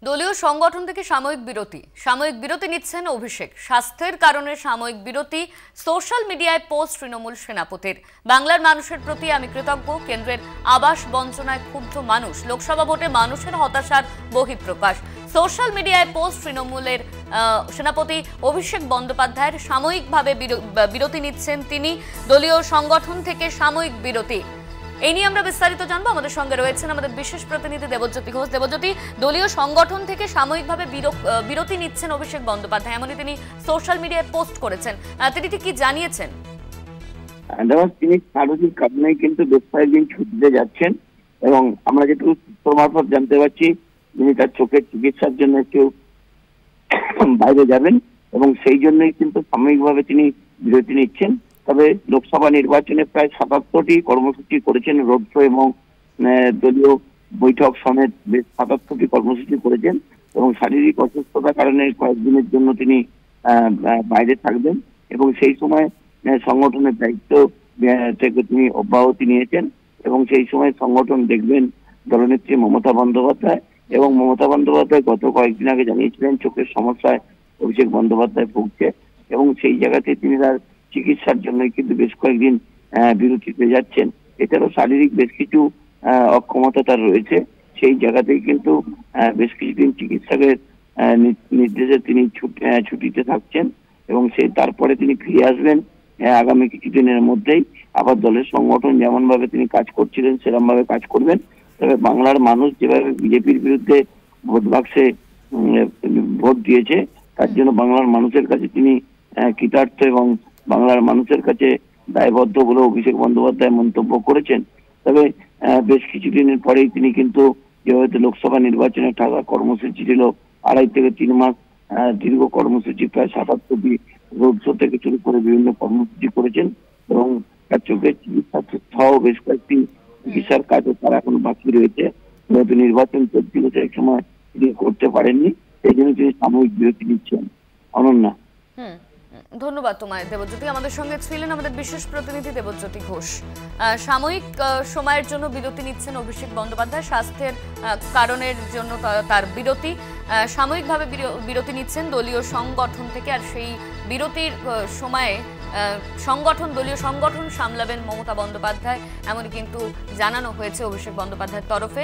দলীয় সংগঠন থেকে সাময়িক বিরতি নিচ্ছেন অভিষেক। স্বাস্থ্যের কারণে সাময়িক বিরতি। সোশ্যাল মিডিয়ায় পোস্ট তৃণমূল সেনাপতির। বাংলার মানুষের প্রতি আমি কৃতজ্ঞ। কেন্দ্রের আবাস বঞ্চনায় ক্ষুব্ধ মানুষ। লোকসভা ভোটে মানুষের হতাশার বহিঃপ্রকাশ। সোশ্যাল মিডিয়ায় পোস্ট তৃণমূলের সেনাপতি অভিষেক বন্দ্যোপাধ্যায়ের। সাময়িকভাবে বিরতি নিচ্ছেন তিনি। দলীয় সংগঠন থেকে সাময়িক বিরতি। এই নিয়ে আমরা বিস্তারিত জানবো। আমাদের সঙ্গে রয়েছেন আমাদের বিশেষ প্রতিনিধি দেবজ্যোতি ঘোষ। দেবজ্যোতি, দলীয় সংগঠন থেকে সাময়িকভাবে বিরতি নিচ্ছেন অভিষেক বন্দ্যোপাধ্যায়, এমনই তিনি সোশ্যাল মিডিয়ায় পোস্ট করেছেন। তিনি কি জানিয়েছেন? তিনি শারীরিক কারণে কিন্তু বেশ কয়েকদিন ছুটিতে যাচ্ছেন এবং আমরা যেটুকু সূত্র মারফত জানতে পারছি তিনি তার চোখের চিকিৎসার জন্য একটু বাইরে যাবেন এবং সেই জন্যই কিন্তু সাময়িকভাবে তিনি বিরতি নিচ্ছেন। তবে লোকসভা নির্বাচনে প্রায় ৭৭টি কর্মসূচি করেছেন, রোড শো এবং দলীয় বৈঠক সমেত বেশ ৭৭টি কর্মসূচি করেছেন এবং শারীরিক অসুস্থতার কারণে কয়েকদিনের জন্য তিনি বাইরে থাকবেন এবং সেই সময় সংগঠনের দায়িত্ব থেকে তিনি অব্যাহতি নিয়েছেন এবং সেই সময় সংগঠন দেখবেন দলনেত্রী মমতা বন্দ্যোপাধ্যায়। এবং মমতা বন্দ্যোপাধ্যায় গত কয়েকদিন আগে জানিয়েছিলেন চোখের সমস্যায় অভিষেক বন্দ্যোপাধ্যায় ভুগছে এবং সেই জায়গাতে তিনি তার চিকিৎসার জন্যই কিন্তু বেশ কয়েকদিন বিরতিতে যাচ্ছেন। এছাড়াও শারীরিক বেশ কিছু অক্ষমতা তার রয়েছে, সেই জায়গাতেই কিন্তু বেশ কিছুদিন চিকিৎসকের নির্দেশে তিনি ছুটিতে থাকছেন এবং তারপরে তিনি ফিরে আসবেন আগামী কিছুদিনের মধ্যেই। আবার দলের সংগঠন যেমন ভাবে তিনি কাজ করছিলেন সেরকম ভাবে কাজ করবেন। তবে বাংলার মানুষ যেভাবে বিজেপির বিরুদ্ধে ভোট বাক্সে ভোট দিয়েছে তার জন্য বাংলার মানুষের কাছে তিনি কৃতার্থ এবং বাংলার মানুষের কাছে দায়বদ্ধ বলে অভিষেক বন্দ্যোপাধ্যায় মন্তব্য করেছেন। তবে বেশ কিছুদিনের পরেই তিনি কিন্তু যেহেতু লোকসভা নির্বাচনে থাকা কর্মসূচি ছিল ২.৫ থেকে ৩ মাস দীর্ঘ কর্মসূচি, প্রায় ৭৭টি রোড শো থেকে শুরু করে বিভিন্ন কর্মসূচি করেছেন এবং তার চোখের চিকিৎসা সহ বেশ কয়েকটি চিকিৎসার কাজও তার এখন বাকি রয়েছে। যেহেতু নির্বাচন চলছিল সেই সময় তিনি করতে পারেননি, সেই জন্য তিনি সাময়িক বিরতি নিচ্ছেন। অনন্যা, ধন্যবাদ তোমায় দেবজ্যোতি। আমাদের সঙ্গে ছিলেন আমাদের বিশেষ প্রতিনিধি দেবজ্যোতি ঘোষ। সাময়িক সময়ের জন্য বিরতি নিচ্ছেন অভিষেক বন্দ্যোপাধ্যায়। স্বাস্থ্যের কারণের জন্য তার বিরতি। সাময়িকভাবে বিরতি নিচ্ছেন দলীয় সংগঠন থেকে। আর সেই বিরতির সময়ে দলীয় সংগঠন সামলাবেন মমতা বন্দ্যোপাধ্যায়, এমনই কিন্তু জানানো হয়েছে অভিষেক বন্দ্যোপাধ্যায়ের তরফে।